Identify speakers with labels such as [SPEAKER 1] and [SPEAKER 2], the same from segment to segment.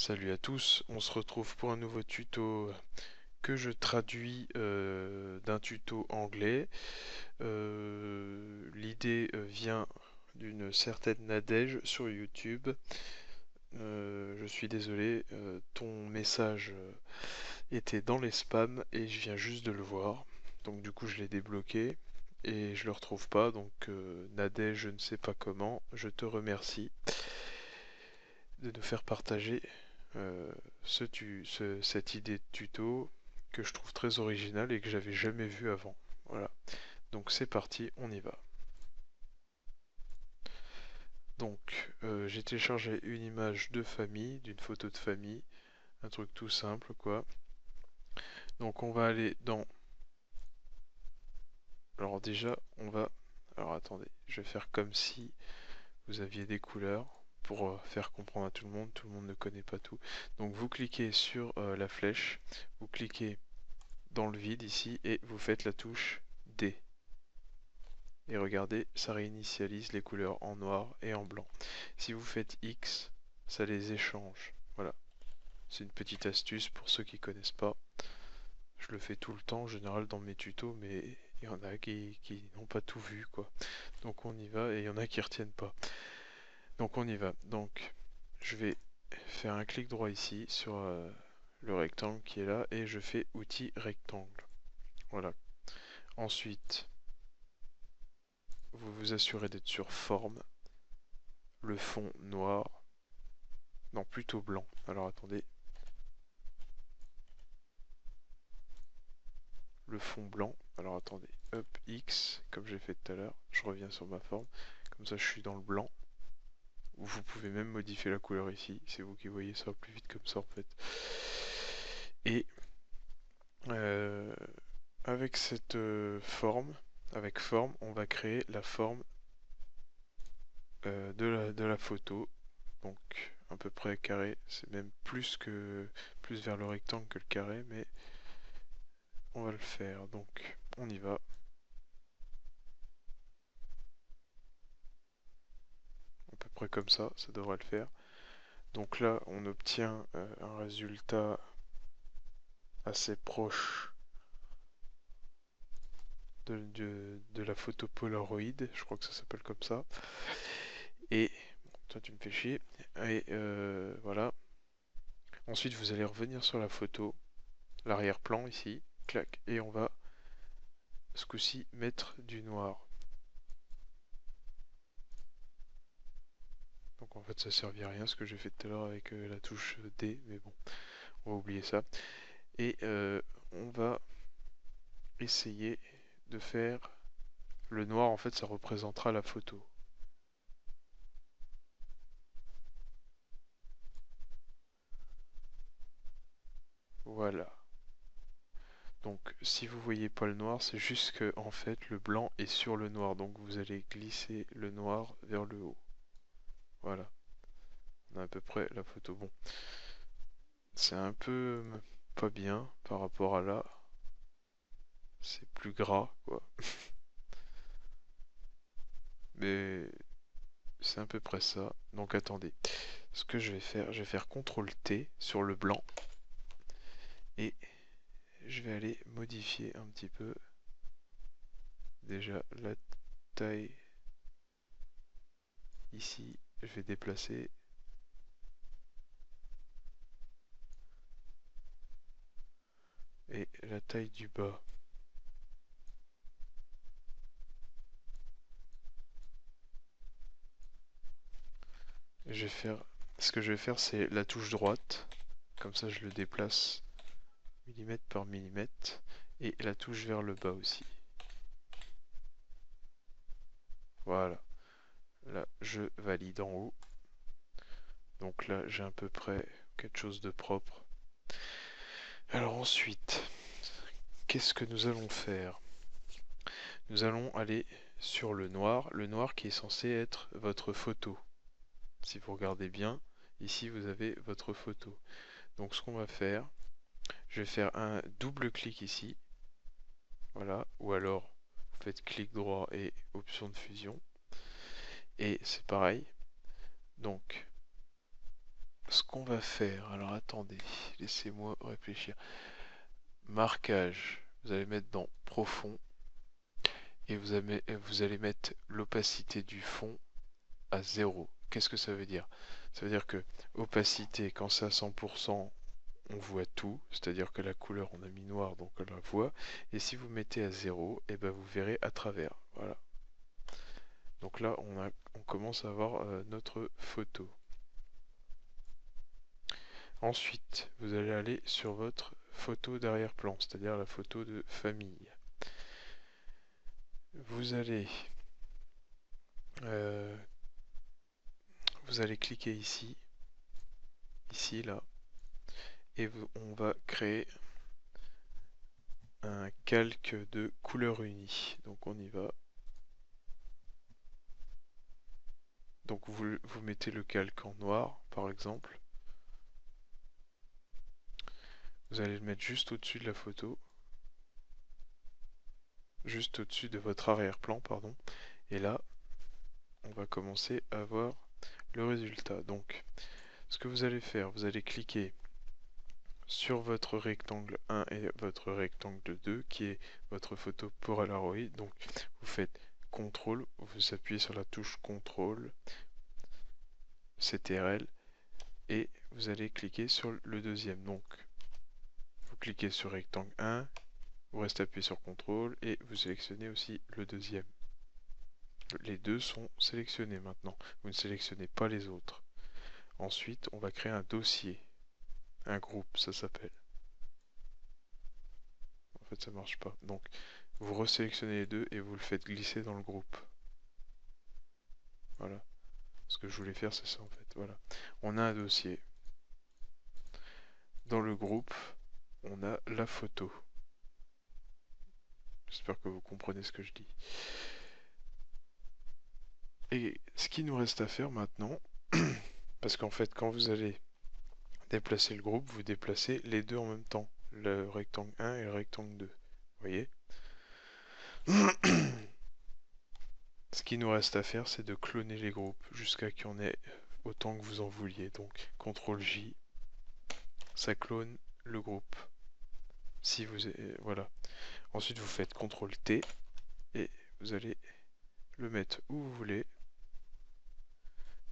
[SPEAKER 1] Salut à tous, on se retrouve pour un nouveau tuto que je traduis d'un tuto anglais. L'idée vient d'une certaine Nadège sur YouTube. Je suis désolé, ton message était dans les spams et je viens juste de le voir. Donc du coup je l'ai débloqué et je le retrouve pas. Donc Nadège, je ne sais pas comment, je te remercie de nous faire partager euh, cette idée de tuto que je trouve très originale et que j'avais jamais vue avant. Voilà, donc c'est parti, on y va. Donc j'ai téléchargé une image de famille, d'une photo de famille, un truc tout simple quoi. Donc on va aller dans... Alors déjà on va... Alors attendez, je vais faire comme si vous aviez des couleurs pour faire comprendre à tout le monde ne connaît pas tout. Donc vous cliquez sur la flèche, vous cliquez dans le vide ici et vous faites la touche D. Et regardez, ça réinitialise les couleurs en noir et en blanc. Si vous faites X, ça les échange. Voilà, c'est une petite astuce pour ceux qui connaissent pas. Je le fais tout le temps en général dans mes tutos, mais il y en a qui n'ont pas tout vu quoi. Donc on y va et il y en a qui retiennent pas. Donc on y va. Donc je vais faire un clic droit ici sur le rectangle qui est là et je fais outil rectangle. Voilà. Ensuite, vous vous assurez d'être sur forme, le fond noir, non plutôt blanc. Alors attendez, le fond blanc. Alors attendez, hop, X, comme j'ai fait tout à l'heure, je reviens sur ma forme, comme ça je suis dans le blanc. Vous pouvez même modifier la couleur ici, c'est vous qui voyez ça plus vite comme ça en fait. Et euh, avec cette forme, avec forme, on va créer la forme de la photo. Donc à peu près carré, c'est même plus vers le rectangle que le carré, mais on va le faire. Donc on y va. À peu près comme ça devrait le faire. Donc là, on obtient un résultat assez proche de la photo Polaroid, je crois que ça s'appelle comme ça. Et toi, tu me fais chier. Et voilà. Ensuite, vous allez revenir sur la photo, l'arrière-plan ici, clac, et on va ce coup-ci mettre du noir. Donc en fait, ça servit à rien ce que j'ai fait tout à l'heure avec la touche D, mais bon, on va oublier ça. Et on va essayer de faire le noir, en fait, ça représentera la photo. Voilà. Donc, si vous voyez pas le noir, c'est juste que, en fait, le blanc est sur le noir. Donc, vous allez glisser le noir vers le haut. Voilà. On a à peu près la photo. Bon, c'est un peu pas bien par rapport à là. C'est plus gras, quoi. Mais c'est à peu près ça. Donc, attendez. Ce que je vais faire CTRL T sur le blanc. Et je vais aller modifier un petit peu déjà la taille ici. Je vais déplacer et la taille du bas. Je vais faire, ce que je vais faire, c'est la touche droite. Comme ça, je le déplace millimètre par millimètre. Et la touche vers le bas aussi. Voilà. Là, je valide en haut. Donc là, j'ai à peu près quelque chose de propre. Alors ensuite, qu'est-ce que nous allons faire? Nous allons aller sur le noir qui est censé être votre photo. Si vous regardez bien, ici vous avez votre photo. Donc ce qu'on va faire, je vais faire un double clic ici, voilà, ou alors vous faites clic droit et option de fusion, et c'est pareil. Donc ce qu'on va faire, alors attendez, laissez-moi réfléchir. Marquage, vous allez mettre dans profond et vous allez mettre l'opacité du fond à 0. Qu'est-ce que ça veut dire? Ça veut dire que opacité, quand c'est à 100%, on voit tout, c'est-à-dire que la couleur on a mis noir donc on la voit, et si vous mettez à 0, et ben vous verrez à travers. Voilà. Donc là on commence à avoir notre photo. Ensuite, vous allez aller sur votre photo d'arrière-plan, c'est-à-dire la photo de famille. Vous allez euh, vous allez cliquer ici, là, et on va créer un calque de couleur unie. Donc on y va. Donc vous mettez le calque en noir, par exemple. Vous allez le mettre juste au-dessus de la photo, juste au-dessus de votre arrière-plan, pardon. Et là, on va commencer à voir le résultat. Donc, ce que vous allez faire, vous allez cliquer sur votre rectangle 1 et votre rectangle 2, qui est votre photo Polaroid. Donc, vous faites CTRL, vous appuyez sur la touche CTRL, CTRL, et vous allez cliquer sur le deuxième. Donc, vous cliquez sur rectangle 1, vous restez appuyé sur CTRL et vous sélectionnez aussi le deuxième. Les deux sont sélectionnés maintenant. Vous ne sélectionnez pas les autres. Ensuite, on va créer un dossier. Un groupe, ça s'appelle. En fait, ça marche pas. Donc, vous resélectionnez les deux et vous le faites glisser dans le groupe. Voilà. Ce que je voulais faire, c'est ça en fait. Voilà. On a un dossier. Dans le groupe, on a la photo. J'espère que vous comprenez ce que je dis. Et ce qui nous reste à faire maintenant, parce qu'en fait, quand vous allez déplacer le groupe, vous déplacez les deux en même temps, le rectangle 1 et le rectangle 2. Vous voyez? Ce qui nous reste à faire, c'est de cloner les groupes jusqu'à qu'il y en ait autant que vous en vouliez. Donc, CTRL J, ça clone le groupe. Si vous, voilà. Ensuite, vous faites CTRL T et vous allez le mettre où vous voulez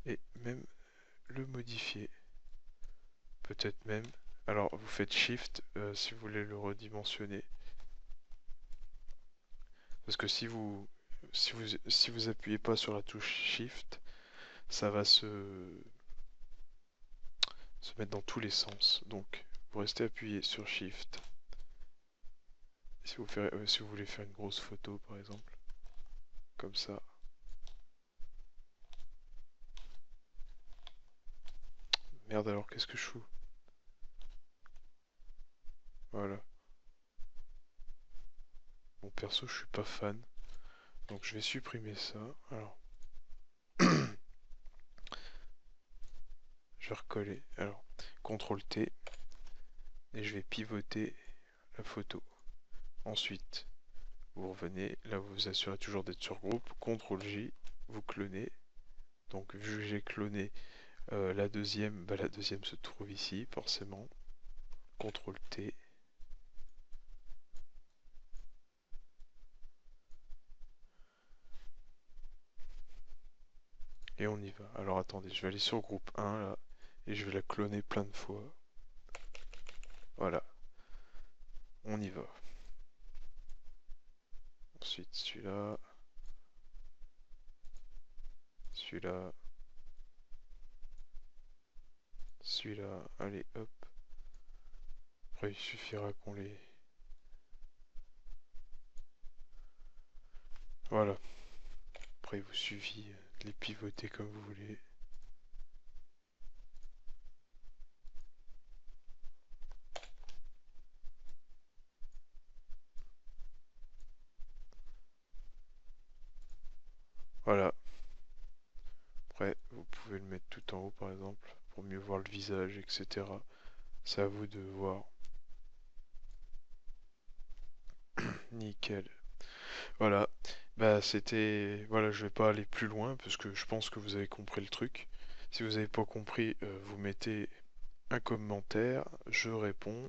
[SPEAKER 1] et même le modifier. Peut-être même. Alors, vous faites Shift si vous voulez le redimensionner. Parce que si vous appuyez pas sur la touche Shift, ça va se mettre dans tous les sens. Donc, vous restez appuyé sur Shift. Si vous voulez faire une grosse photo, par exemple, comme ça. Merde, alors qu'est-ce que je fous? Voilà. Bon, perso, je suis pas fan. Donc, je vais supprimer ça. Alors, je vais recoller. Alors, CTRL T. Et je vais pivoter la photo. Ensuite, vous revenez, là vous vous assurez toujours d'être sur groupe, CTRL J, vous clonez. Donc vu que j'ai cloné la deuxième, bah, la deuxième se trouve ici forcément. CTRL T. Et on y va. Alors attendez, je vais aller sur groupe 1 là, et je vais la cloner plein de fois. Voilà, on y va. Ensuite celui-là, celui-là, celui-là, allez hop. Après il suffira qu'on les... Voilà. Après il vous suffit de les pivoter comme vous voulez. Voilà. Après, vous pouvez le mettre tout en haut par exemple, pour mieux voir le visage, etc. C'est à vous de voir. Nickel. Voilà. Bah c'était... Voilà, je vais pas aller plus loin, parce que je pense que vous avez compris le truc. Si vous n'avez pas compris, vous mettez un commentaire, je réponds.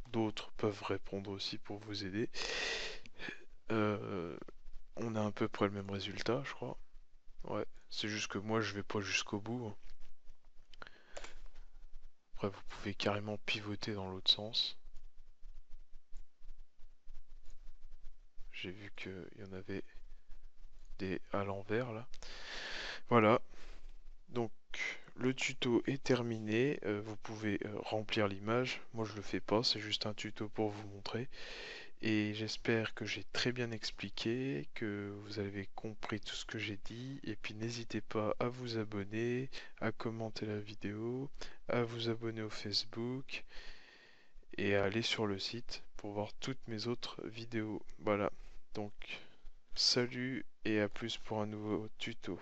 [SPEAKER 1] D'autres peuvent répondre aussi pour vous aider. Euh, on a à peu près le même résultat, je crois. Ouais, c'est juste que moi je vais pas jusqu'au bout, hein. Après, vous pouvez carrément pivoter dans l'autre sens. J'ai vu qu'il y en avait des à l'envers là. Voilà, donc le tuto est terminé. Vous pouvez remplir l'image. Moi je le fais pas, c'est juste un tuto pour vous montrer. Et j'espère que j'ai très bien expliqué, que vous avez compris tout ce que j'ai dit. Et puis n'hésitez pas à vous abonner, à commenter la vidéo, à vous abonner au Facebook et à aller sur le site pour voir toutes mes autres vidéos. Voilà, donc salut et à plus pour un nouveau tuto.